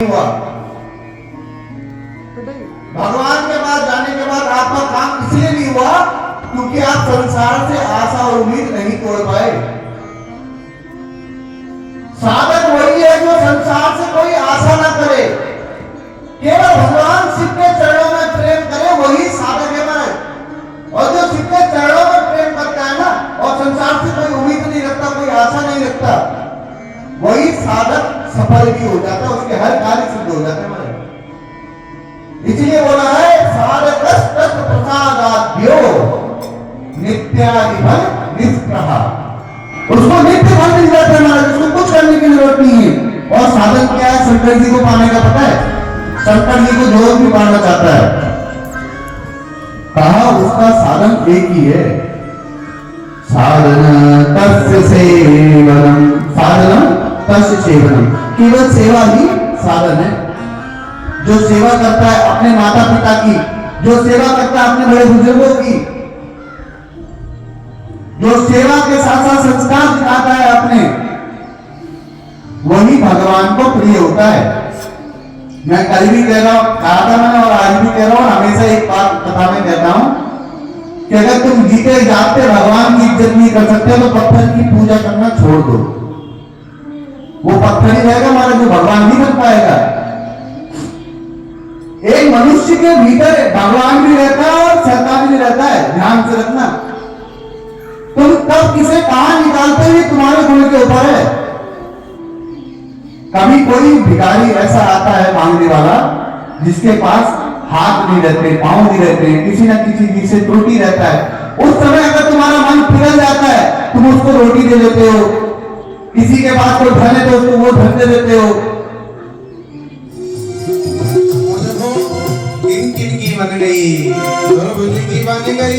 हुआ। भगवान के पास जाने के बाद आपका काम इसलिए नहीं हुआ क्योंकि आप संसार से आशा और उम्मीद नहीं तोड़ पाए। साधक वही है जो संसार से कोई आशा ना करे, केवल भगवान शिव के चरणों में प्रेम करे, वही साधक है महाराज। और जो शिव के चरणों में प्रेम करता है ना और संसार से कोई उम्मीद नहीं रखता, कोई आशा नहीं रखता, वही साधक सफल भी हो जाता है, उसके हर कार्य सिद्ध हो जाते हैं महाराज। इसलिए बोला है साधक तत् प्रसादाद्यो नित्यादिफल निष्प्रहा। उसको नित्य फल मिल जाता है महाराज, उसको कुछ करने की जरूरत नहीं है। और साधन क्या है? शंकर जी को पाने का पता है? शंकर जी को जो भी पाना चाहता है, कहा उसका साधन एक ही है, साधन तस्य सेवनम, साधनम तस्य सेवनम, केवल सेवा ही साधन है। जो सेवा करता है अपने माता पिता की, जो सेवा करता है अपने बड़े बुजुर्गों की, जो सेवा के साथ साथ संस्कार दिखाता है अपने, वही भगवान को प्रिय होता है। मैं कल भी कह रहा हूं, कहा था मैंने और आज भी कह रहा हूं, हमेशा एक बात कथा में कहता हूं कि अगर तुम जीते जागते भगवान की इज्जत नहीं कर सकते तो पत्थर की पूजा करना छोड़ दो। वो पत्थर ही रहेगा हमारा, जो भगवान नहीं बन पाएगा। एक मनुष्य के भीतर भगवान भी रहता है और शैतान भी रहता है, ध्यान से रखना। तुम कब किसे कहां निकालते हुए तुम्हारे गुण के ऊपर है। कभी कोई भिखारी ऐसा आता है मांगने वाला जिसके पास हाथ नहीं रहते, पांव नहीं रहते, किसी न किसी चीज से त्रुटि रहता है, उस समय अगर तुम्हारा मन पिघल जाता है, तुम उसको रोटी दे देते हो। किसी के पास कोई धन है तो उसको वो धन दे देते हो। किन किन की बन गई, की बन गई